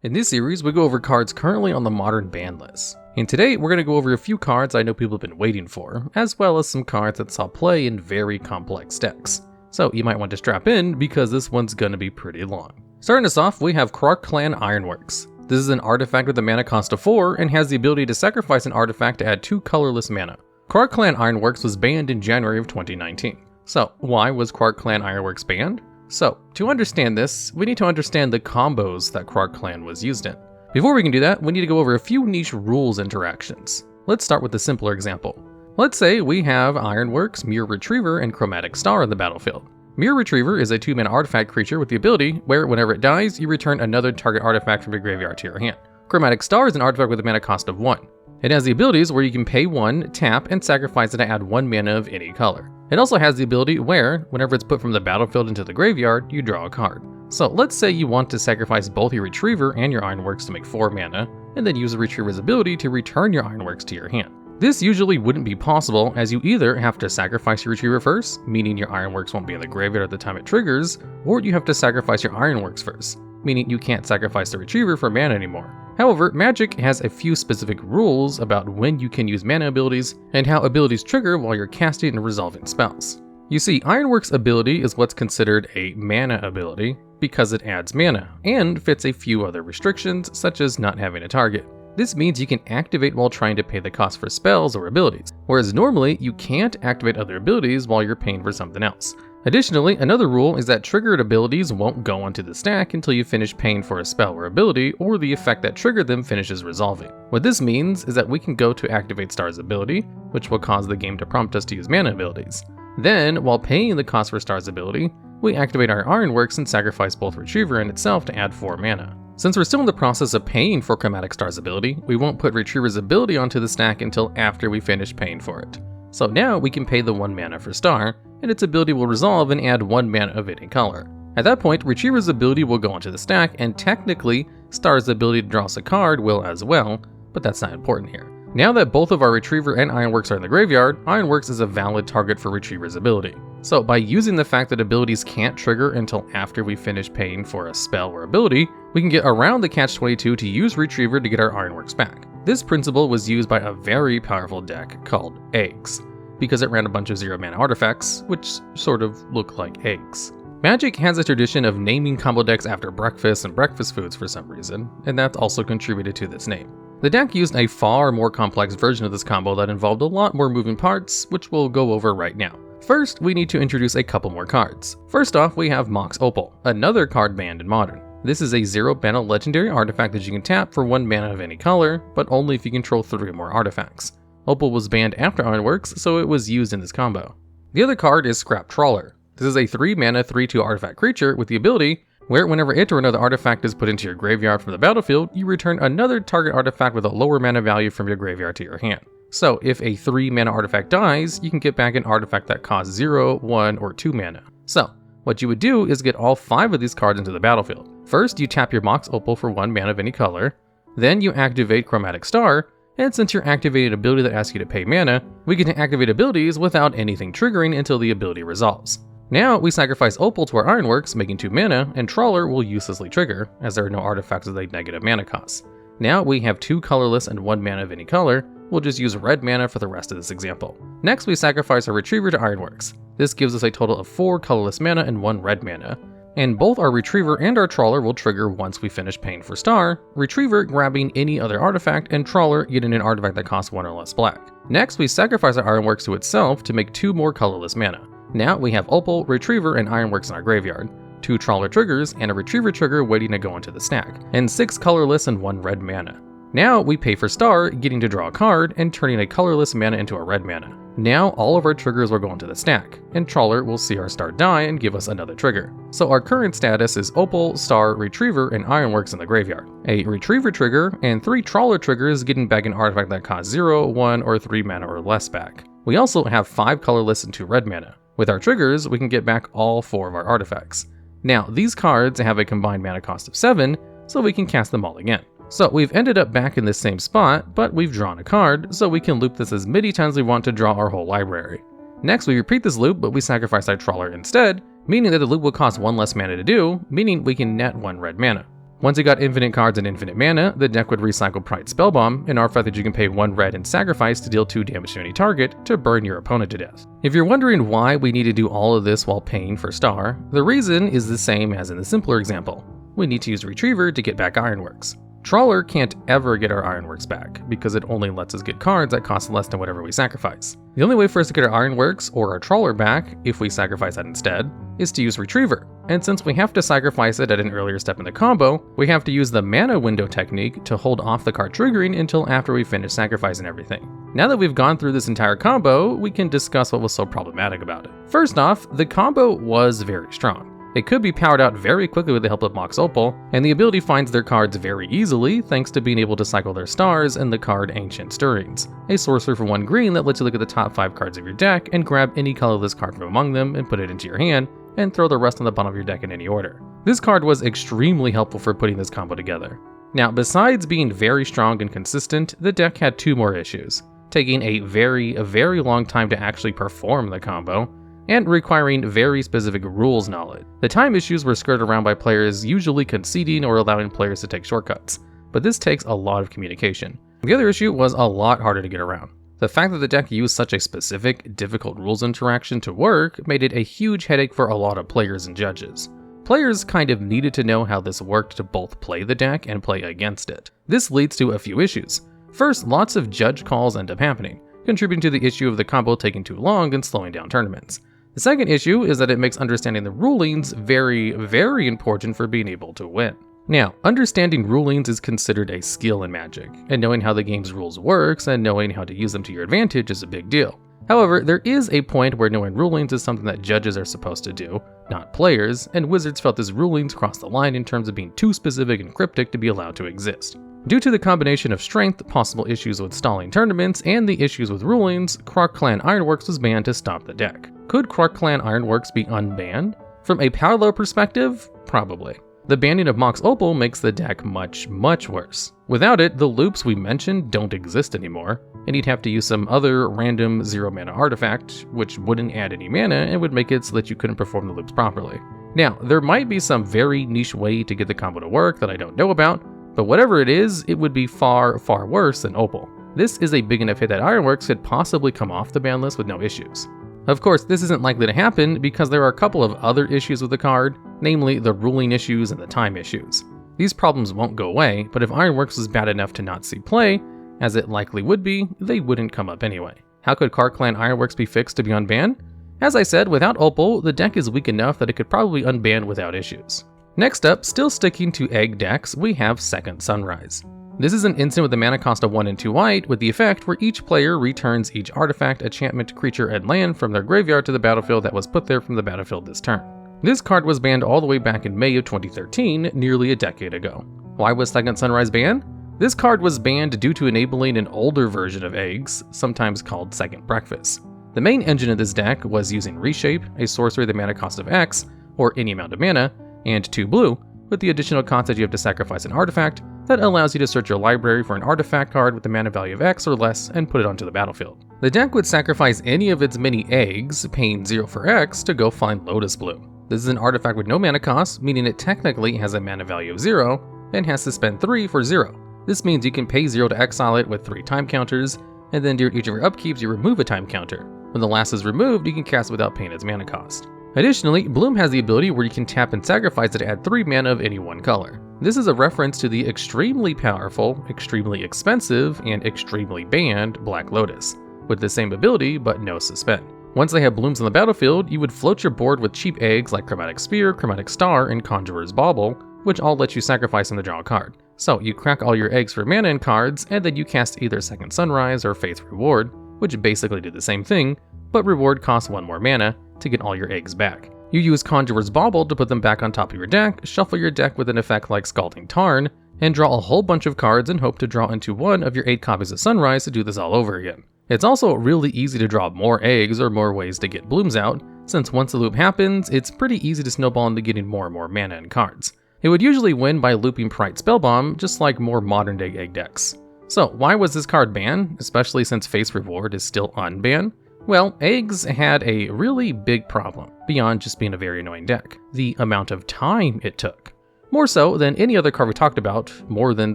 In this series, we go over cards currently on the modern ban list. And today, we're going to go over a few cards I know people have been waiting for, as well as some cards that saw play in very complex decks. So you might want to strap in, because this one's going to be pretty long. Starting us off, we have Krark-Clan Ironworks. This is an artifact with a mana cost of 4, and has the ability to sacrifice an artifact to add 2 colorless mana. Krark-Clan Ironworks was banned in January of 2019. So why was Krark-Clan Ironworks banned? So, to understand this, we need to understand the combos that Krark-Clan was used in. Before we can do that, we need to go over a few niche rules interactions. Let's start with a simpler example. Let's say we have Ironworks, Mirror Retriever, and Chromatic Star in the battlefield. Mirror Retriever is a 2-mana artifact creature with the ability where whenever it dies, you return another target artifact from your graveyard to your hand. Chromatic Star is an artifact with a mana cost of 1. It has the abilities where you can pay 1, tap, and sacrifice it to add 1 mana of any color. It also has the ability where, whenever it's put from the battlefield into the graveyard, you draw a card. So let's say you want to sacrifice both your Retriever and your Ironworks to make 4 mana, and then use the Retriever's ability to return your Ironworks to your hand. This usually wouldn't be possible, as you either have to sacrifice your Retriever first, meaning your Ironworks won't be in the graveyard at the time it triggers, or you have to sacrifice your Ironworks first, meaning you can't sacrifice the Retriever for mana anymore. However, Magic has a few specific rules about when you can use mana abilities, and how abilities trigger while you're casting and resolving spells. You see, Ironworks' ability is what's considered a mana ability, because it adds mana, and fits a few other restrictions, such as not having a target. This means you can activate while trying to pay the cost for spells or abilities, whereas normally you can't activate other abilities while you're paying for something else. Additionally, another rule is that triggered abilities won't go onto the stack until you finish paying for a spell or ability, or the effect that triggered them finishes resolving. What this means is that we can go to activate Star's ability, which will cause the game to prompt us to use mana abilities. Then, while paying the cost for Star's ability, we activate our Ironworks and sacrifice both Retriever and itself to add 4 mana. Since we're still in the process of paying for Chromatic Star's ability, we won't put Retriever's ability onto the stack until after we finish paying for it. So now we can pay the 1 mana for Star, and its ability will resolve and add 1 mana of any color. At that point, Retriever's ability will go onto the stack, and technically, Star's ability to draw us a card will as well, but that's not important here. Now that both of our Retriever and Ironworks are in the graveyard, Ironworks is a valid target for Retriever's ability. So by using the fact that abilities can't trigger until after we finish paying for a spell or ability, we can get around the catch-22 to use Retriever to get our Ironworks back. This principle was used by a very powerful deck called Eggs, because it ran a bunch of 0-mana artifacts, which sort of look like eggs. Magic has a tradition of naming combo decks after breakfast and breakfast foods for some reason, and that's also contributed to this name. The deck used a far more complex version of this combo that involved a lot more moving parts, which we'll go over right now. First, we need to introduce a couple more cards. First off, we have Mox Opal, another card banned in Modern. This is a 0-mana legendary artifact that you can tap for 1 mana of any color, but only if you control 3 or more artifacts. Opal was banned after Ironworks, so it was used in this combo. The other card is Scrap Trawler. This is a 3-mana 3/2 artifact creature with the ability where whenever it or another artifact is put into your graveyard from the battlefield, you return another target artifact with a lower mana value from your graveyard to your hand. So if a 3-mana artifact dies, you can get back an artifact that costs 0, 1, or 2 mana. So what you would do is get all 5 of these cards into the battlefield. First, you tap your Mox Opal for 1 mana of any color. Then you activate Chromatic Star, and since you're activating an ability that asks you to pay mana, we get to activate abilities without anything triggering until the ability resolves. Now we sacrifice Opal to our Ironworks, making 2 mana, and Trawler will uselessly trigger, as there are no artifacts with a negative mana cost. Now we have 2 colorless and 1 mana of any color. We'll just use red mana for the rest of this example. Next, we sacrifice our Retriever to Ironworks. This gives us a total of 4 colorless mana and 1 red mana. And both our Retriever and our Trawler will trigger once we finish paying for Star, Retriever grabbing any other artifact, and Trawler getting an artifact that costs 1 or less black. Next, we sacrifice our Ironworks to itself to make 2 more colorless mana. Now we have Opal, Retriever, and Ironworks in our graveyard, 2 Trawler triggers, and a Retriever trigger waiting to go into the stack, and 6 colorless and 1 red mana. Now we pay for Star, getting to draw a card, and turning a colorless mana into a red mana. Now all of our triggers will go into the stack, and Trawler will see our Star die and give us another trigger. So our current status is Opal, Star, Retriever, and Ironworks in the graveyard. A Retriever trigger, and 3 Trawler triggers getting back an artifact that costs 0, 1, or 3 mana or less back. We also have 5 colorless and 2 red mana. With our triggers, we can get back all 4 of our artifacts. Now, these cards have a combined mana cost of 7, so we can cast them all again. So we've ended up back in this same spot, but we've drawn a card, so we can loop this as many times as we want to draw our whole library. Next, we repeat this loop, but we sacrifice our Trawler instead, meaning that the loop will cost 1 less mana to do, meaning we can net 1 red mana. Once you got infinite cards and infinite mana, the deck would recycle Pride Spellbomb, an artifact that you can pay 1 red and sacrifice to deal 2 damage to any target to burn your opponent to death. If you're wondering why we need to do all of this while paying for Star, the reason is the same as in the simpler example. We need to use Retriever to get back Ironworks. Trawler can't ever get our Ironworks back, because it only lets us get cards that cost less than whatever we sacrifice. The only way for us to get our Ironworks or our Trawler back, if we sacrifice that instead, is to use Retriever. And since we have to sacrifice it at an earlier step in the combo, we have to use the mana window technique to hold off the card triggering until after we finish sacrificing everything. Now that we've gone through this entire combo, we can discuss what was so problematic about it. First off, the combo was very strong. It could be powered out very quickly with the help of Mox Opal, and the ability finds their cards very easily thanks to being able to cycle their stars and the card Ancient Stirrings, a sorcery for 1 green that lets you look at the top 5 cards of your deck and grab any colorless card from among them and put it into your hand, and throw the rest on the bottom of your deck in any order. This card was extremely helpful for putting this combo together. Now, besides being very strong and consistent, the deck had 2 more issues, taking a very long time to actually perform the combo, and requiring very specific rules knowledge. The time issues were skirted around by players usually conceding or allowing players to take shortcuts, but this takes a lot of communication. The other issue was a lot harder to get around. The fact that the deck used such a specific, difficult rules interaction to work made it a huge headache for a lot of players and judges. Players kind of needed to know how this worked to both play the deck and play against it. This leads to a few issues. First, lots of judge calls end up happening, contributing to the issue of the combo taking too long and slowing down tournaments. The second issue is that it makes understanding the rulings very important for being able to win. Now, understanding rulings is considered a skill in Magic, and knowing how the game's rules works and knowing how to use them to your advantage is a big deal. However, there is a point where knowing rulings is something that judges are supposed to do, not players, and Wizards felt these rulings crossed the line in terms of being too specific and cryptic to be allowed to exist. Due to the combination of strength, possible issues with stalling tournaments, and the issues with rulings, Krark-Clan Ironworks was banned to stop the deck. Could Krark-Clan Ironworks be unbanned? From a parallel perspective, probably. The banning of Mox Opal makes the deck much worse. Without it, the loops we mentioned don't exist anymore, and you'd have to use some other random 0 mana artifact, which wouldn't add any mana and would make it so that you couldn't perform the loops properly. Now, there might be some very niche way to get the combo to work that I don't know about, but whatever it is, it would be far worse than Opal. This is a big enough hit that Ironworks could possibly come off the ban list with no issues. Of course, this isn't likely to happen because there are a couple of other issues with the card, namely the ruling issues and the time issues. These problems won't go away, but if Ironworks was bad enough to not see play, as it likely would be, they wouldn't come up anyway. How could Krark-Clan Ironworks be fixed to be unbanned? As I said, without Opal, the deck is weak enough that it could probably unban without issues. Next up, still sticking to egg decks, we have Second Sunrise. This is an instant with a mana cost of 1 and 2 white, with the effect where each player returns each artifact, enchantment, creature, and land from their graveyard to the battlefield that was put there from the battlefield this turn. This card was banned all the way back in May of 2013, nearly a decade ago. Why was Second Sunrise banned? This card was banned due to enabling an older version of eggs, sometimes called Second Breakfast. The main engine of this deck was using Reshape, a sorcery with a mana cost of X, or any amount of mana, and 2 blue, with the additional cost that you have to sacrifice an artifact that allows you to search your library for an artifact card with a mana value of X or less and put it onto the battlefield. The deck would sacrifice any of its many eggs, paying 0 for X, to go find Lotus Blue. This is an artifact with no mana cost, meaning it technically has a mana value of 0, and has to spend 3 for 0. This means you can pay 0 to exile it with 3 time counters, and then during each of your upkeeps you remove a time counter. When the last is removed, you can cast it without paying its mana cost. Additionally, Bloom has the ability where you can tap and sacrifice it to add 3 mana of any one color. This is a reference to the extremely powerful, extremely expensive, and extremely banned Black Lotus, with the same ability but no suspend. Once they have blooms on the battlefield, you would float your board with cheap eggs like Chromatic Spear, Chromatic Star, and Conjurer's Bauble, which all let you sacrifice them to draw a card. So you crack all your eggs for mana and cards, and then you cast either Second Sunrise or Faith Reward, which basically do the same thing, but Reward costs 1 more mana to get all your eggs back. You use Conjurer's Bauble to put them back on top of your deck, shuffle your deck with an effect like Scalding Tarn, and draw a whole bunch of cards and hope to draw into 1 of your 8 copies of Sunrise to do this all over again. It's also really easy to draw more eggs or more ways to get blooms out, since once the loop happens, it's pretty easy to snowball into getting more and more mana and cards. It would usually win by looping Pride Spellbomb, just like more modern day egg decks. So why was this card banned, especially since Face Reward is still unbanned? Well, eggs had a really big problem, beyond just being a very annoying deck: the amount of time it took. More so than any other card we talked about, more than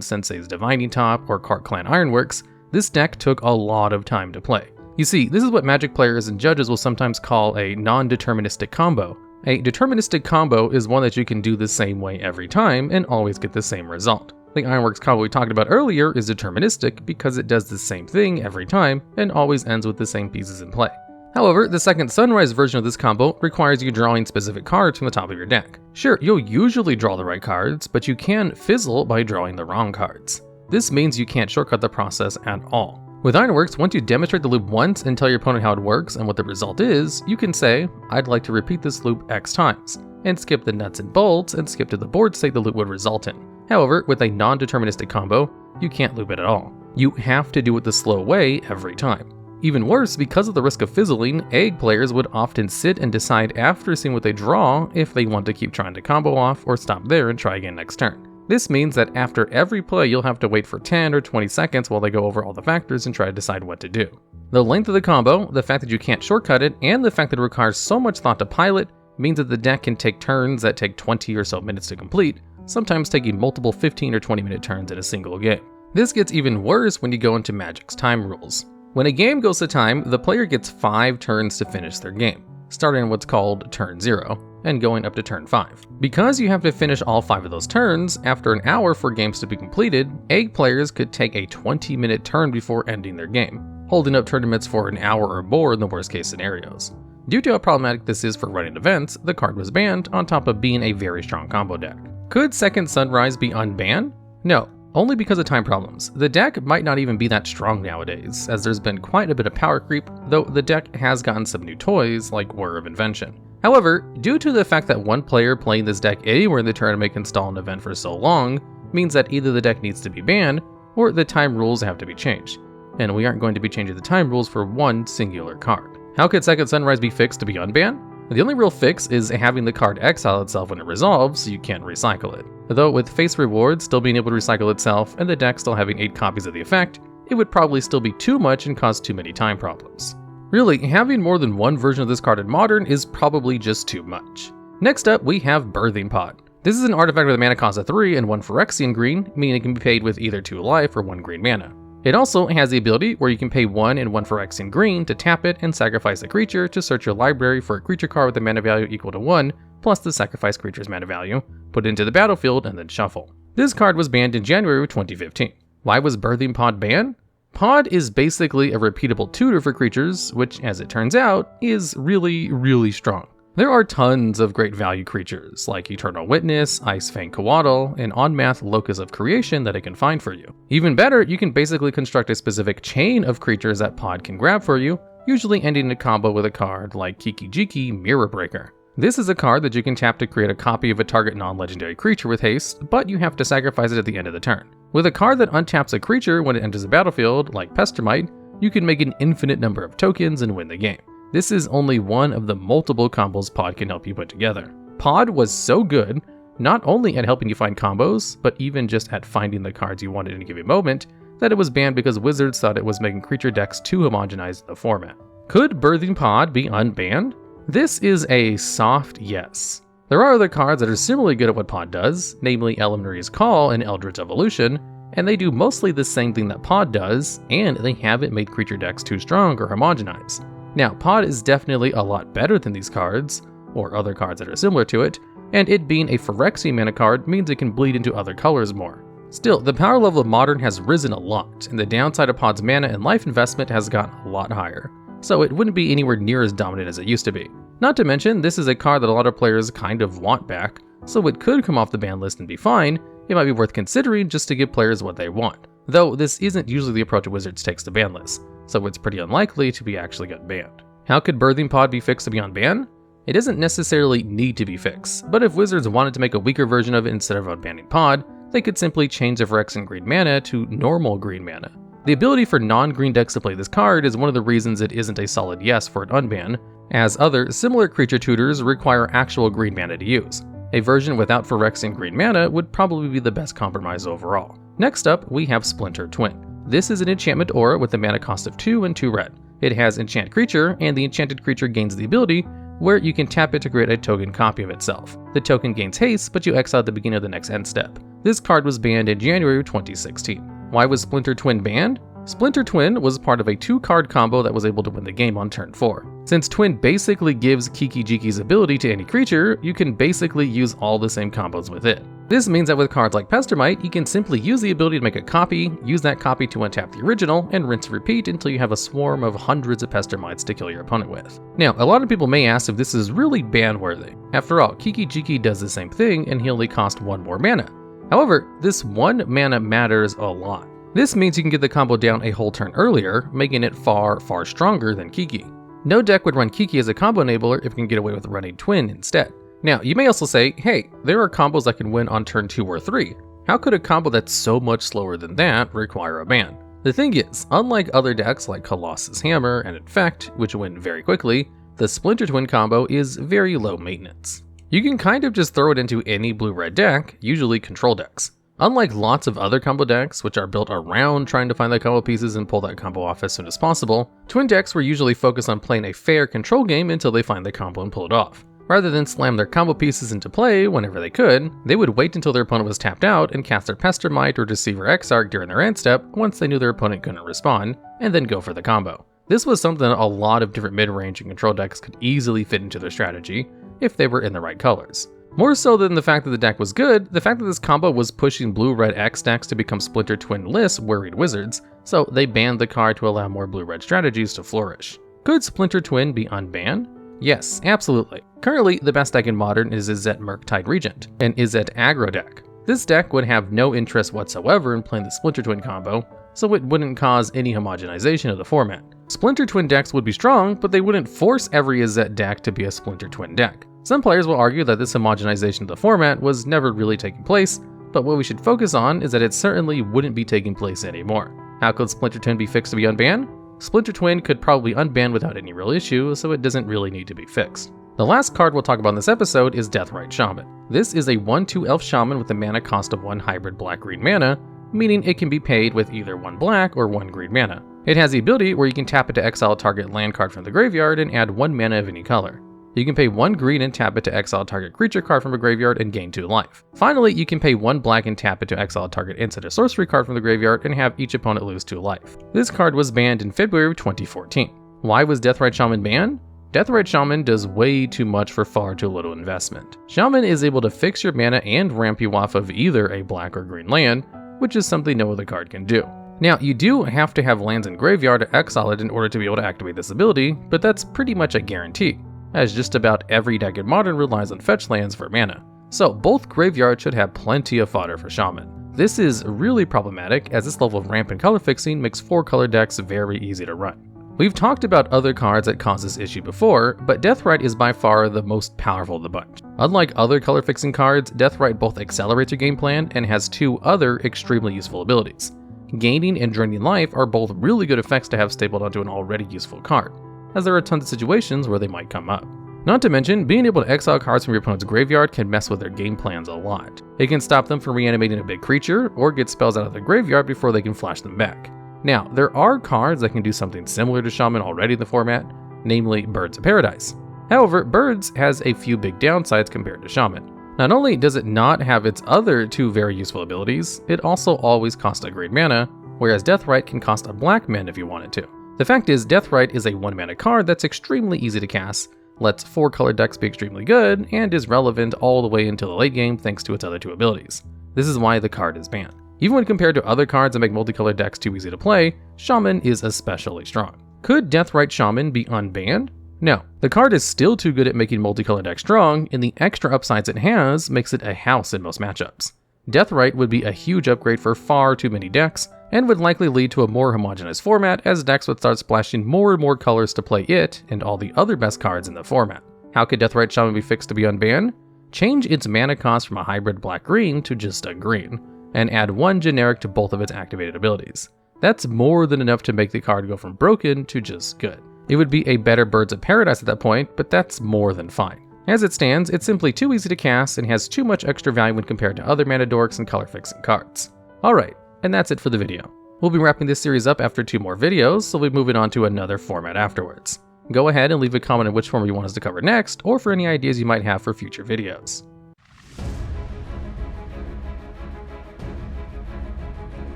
Sensei's Divining Top or Krark-Clan Ironworks, this deck took a lot of time to play. You see, this is what Magic players and judges will sometimes call a non-deterministic combo. A deterministic combo is one that you can do the same way every time and always get the same result. The Ironworks combo we talked about earlier is deterministic because it does the same thing every time and always ends with the same pieces in play. However, the second Sunrise version of this combo requires you drawing specific cards from the top of your deck. Sure, you'll usually draw the right cards, but you can fizzle by drawing the wrong cards. This means you can't shortcut the process at all. With Ironworks, once you demonstrate the loop once and tell your opponent how it works and what the result is, you can say, I'd like to repeat this loop X times, and skip the nuts and bolts and skip to the board state the loop would result in. However, with a non-deterministic combo, you can't loop it at all. You have to do it the slow way every time. Even worse, because of the risk of fizzling, egg players would often sit and decide after seeing what they draw if they want to keep trying to combo off or stop there and try again next turn. This means that after every play you'll have to wait for 10 or 20 seconds while they go over all the factors and try to decide what to do. The length of the combo, the fact that you can't shortcut it, and the fact that it requires so much thought to pilot means that the deck can take turns that take 20 or so minutes to complete, sometimes taking multiple 15 or 20 minute turns in a single game. This gets even worse when you go into Magic's time rules. When a game goes to time, the player gets 5 turns to finish their game, starting on what's called turn 0, and going up to turn 5. Because you have to finish all 5 of those turns, after an hour for games to be completed, egg players could take a 20-minute turn before ending their game, holding up tournaments for an hour or more in the worst case scenarios. Due to how problematic this is for running events, the card was banned on top of being a very strong combo deck. Could Second Sunrise be unbanned? No. Only because of time problems. The deck might not even be that strong nowadays, as there's been quite a bit of power creep, though the deck has gotten some new toys like Whir of Invention. However, due to the fact that one player playing this deck anywhere in the tournament can stall an event for so long, means that either the deck needs to be banned, or the time rules have to be changed. And we aren't going to be changing the time rules for one singular card. How could Second Sunrise be fixed to be unbanned? The only real fix is having the card exile itself when it resolves so you can't recycle it. Though with face rewards still being able to recycle itself and the deck still having 8 copies of the effect, it would probably still be too much and cause too many time problems. Really, having more than one version of this card in Modern is probably just too much. Next up, we have Birthing Pod. This is an artifact with a mana cost of 3 and 1 Phyrexian green, meaning it can be paid with either 2 life or 1 green mana. It also has the ability where you can pay 1 and 1 Phyrexian green to tap it and sacrifice a creature to search your library for a creature card with a mana value equal to 1, plus the sacrificed creature's mana value, put it into the battlefield, and then shuffle. This card was banned in January of 2015. Why was Birthing Pod banned? Pod is basically a repeatable tutor for creatures, which, as it turns out, is really strong. There are tons of great value creatures, like Eternal Witness, Icefang Coatl, and on-math Locus of Creation that it can find for you. Even better, you can basically construct a specific chain of creatures that Pod can grab for you, usually ending in a combo with a card like Kiki-Jiki Mirror Breaker. This is a card that you can tap to create a copy of a target non-legendary creature with haste, but you have to sacrifice it at the end of the turn. With a card that untaps a creature when it enters the battlefield, like Pestermite, you can make an infinite number of tokens and win the game. This is only one of the multiple combos Pod can help you put together. Pod was so good, not only at helping you find combos, but even just at finding the cards you wanted in a given moment, that it was banned because Wizards thought it was making creature decks too homogenized in the format. Could Birthing Pod be unbanned? This is a soft yes. There are other cards that are similarly good at what Pod does, namely Elemenary's Call and Eldritch Evolution, and they do mostly the same thing that Pod does, and they haven't made creature decks too strong or homogenized. Now, Pod is definitely a lot better than these cards, or other cards that are similar to it, and it being a Phyrexian mana card means it can bleed into other colors more. Still, the power level of Modern has risen a lot, and the downside of Pod's mana and life investment has gotten a lot higher, so it wouldn't be anywhere near as dominant as it used to be. Not to mention, this is a card that a lot of players kind of want back, so it could come off the ban list and be fine. It might be worth considering just to give players what they want, though this isn't usually the approach Wizards takes to ban lists, so it's pretty unlikely to be actually get banned. How could Birthing Pod be fixed to be unbanned? It doesn't necessarily need to be fixed, but if Wizards wanted to make a weaker version of it instead of unbanning Pod, they could simply change the Phyrexian green mana to normal green mana. The ability for non-green decks to play this card is one of the reasons it isn't a solid yes for an unban, as other similar creature tutors require actual green mana to use. A version without Phyrexian green mana would probably be the best compromise overall. Next up, we have Splinter Twin. This is an enchantment aura with a mana cost of 2 and 2 red. It has Enchant Creature, and the enchanted creature gains the ability where you can tap it to create a token copy of itself. The token gains haste, but you exile at the beginning of the next end step. This card was banned in January 2016. Why was Splinter Twin banned? Splinter Twin was part of a 2-card combo that was able to win the game on turn 4. Since Twin basically gives Kiki-Jiki's ability to any creature, you can basically use all the same combos with it. This means that with cards like Pestermite, you can simply use the ability to make a copy, use that copy to untap the original, and rinse and repeat until you have a swarm of hundreds of Pestermites to kill your opponent with. Now, a lot of people may ask if this is really ban-worthy. After all, Kiki-Jiki does the same thing, and he only costs 1 more mana. However, this 1 mana matters a lot. This means you can get the combo down a whole turn earlier, making it far, far stronger than Kiki. No deck would run Kiki as a combo enabler if it can get away with running Twin instead. Now, you may also say, hey, there are combos that can win on turn 2 or 3. How could a combo that's so much slower than that require a ban? The thing is, unlike other decks like Colossus Hammer and Infect, which win very quickly, the Splinter Twin combo is very low maintenance. You can kind of just throw it into any blue-red deck, usually control decks. Unlike lots of other combo decks, which are built around trying to find the combo pieces and pull that combo off as soon as possible, Twin decks were usually focused on playing a fair control game until they find the combo and pull it off. Rather than slam their combo pieces into play whenever they could, they would wait until their opponent was tapped out and cast their Pestermite or Deceiver Exarch during their end step once they knew their opponent couldn't respond, and then go for the combo. This was something that a lot of different mid-range and control decks could easily fit into their strategy if they were in the right colors. More so than the fact that the deck was good, the fact that this combo was pushing blue-red X decks to become Splinter Twin-less worried Wizards, so they banned the card to allow more blue-red strategies to flourish. Could Splinter Twin be unbanned? Yes, absolutely. Currently, the best deck in Modern is Izzet Murktide Regent, an Izzet aggro deck. This deck would have no interest whatsoever in playing the Splinter Twin combo, so it wouldn't cause any homogenization of the format. Splinter Twin decks would be strong, but they wouldn't force every Izzet deck to be a Splinter Twin deck. Some players will argue that this homogenization of the format was never really taking place, but what we should focus on is that it certainly wouldn't be taking place anymore. How could Splinter Twin be fixed to be unbanned? Splinter Twin could probably unban without any real issue, so it doesn't really need to be fixed. The last card we'll talk about in this episode is Deathrite Shaman. This is a 1/2 elf shaman with a mana cost of 1 hybrid black-green mana, meaning it can be paid with either 1 black or 1 green mana. It has the ability where you can tap it to exile a target land card from the graveyard and add 1 mana of any color. You can pay 1 green and tap it to exile a target creature card from a graveyard and gain 2 life. Finally, you can pay 1 black and tap it to exile a target instant or sorcery card from the graveyard and have each opponent lose 2 life. This card was banned in February 2014. Why was Deathrite Shaman banned? Deathrite Shaman does way too much for far too little investment. Shaman is able to fix your mana and ramp you off of either a black or green land, which is something no other card can do. Now, you do have to have lands in graveyard to exile it in order to be able to activate this ability, but that's pretty much a guarantee, as just about every deck in Modern relies on fetch lands for mana. So both graveyards should have plenty of fodder for Shaman. This is really problematic, as this level of ramp and color fixing makes 4-color decks very easy to run. We've talked about other cards that cause this issue before, but Deathrite is by far the most powerful of the bunch. Unlike other color fixing cards, Deathrite both accelerates your game plan and has 2 other extremely useful abilities. Gaining and draining life are both really good effects to have stapled onto an already useful card, as there are tons of situations where they might come up. Not to mention, being able to exile cards from your opponent's graveyard can mess with their game plans a lot. It can stop them from reanimating a big creature, or get spells out of their graveyard before they can flash them back. Now, there are cards that can do something similar to Shaman already in the format, namely Birds of Paradise. However, Birds has a few big downsides compared to Shaman. Not only does it not have its other 2 very useful abilities, it also always costs a green mana, whereas Deathrite can cost a black mana if you wanted to. The fact is, Deathrite is a 1 mana card that's extremely easy to cast, lets 4-color decks be extremely good, and is relevant all the way until the late game thanks to its other 2 abilities. This is why the card is banned. Even when compared to other cards that make multicolored decks too easy to play, Shaman is especially strong. Could Deathrite Shaman be unbanned? No. The card is still too good at making multicolored decks strong, and the extra upsides it has makes it a house in most matchups. Deathrite would be a huge upgrade for far too many decks, and would likely lead to a more homogenized format as decks would start splashing more and more colors to play it and all the other best cards in the format. How could Deathrite Shaman be fixed to be unbanned? Change its mana cost from a hybrid black-green to just a green, and add 1 generic to both of its activated abilities. That's more than enough to make the card go from broken to just good. It would be a better Birds of Paradise at that point, but that's more than fine. As it stands, it's simply too easy to cast and has too much extra value when compared to other mana dorks and color fixing cards. Alright, and that's it for the video. We'll be wrapping this series up after 2 more videos, so we'll be moving on to another format afterwards. go ahead and leave a comment on which form you want us to cover next, or for any ideas you might have for future videos.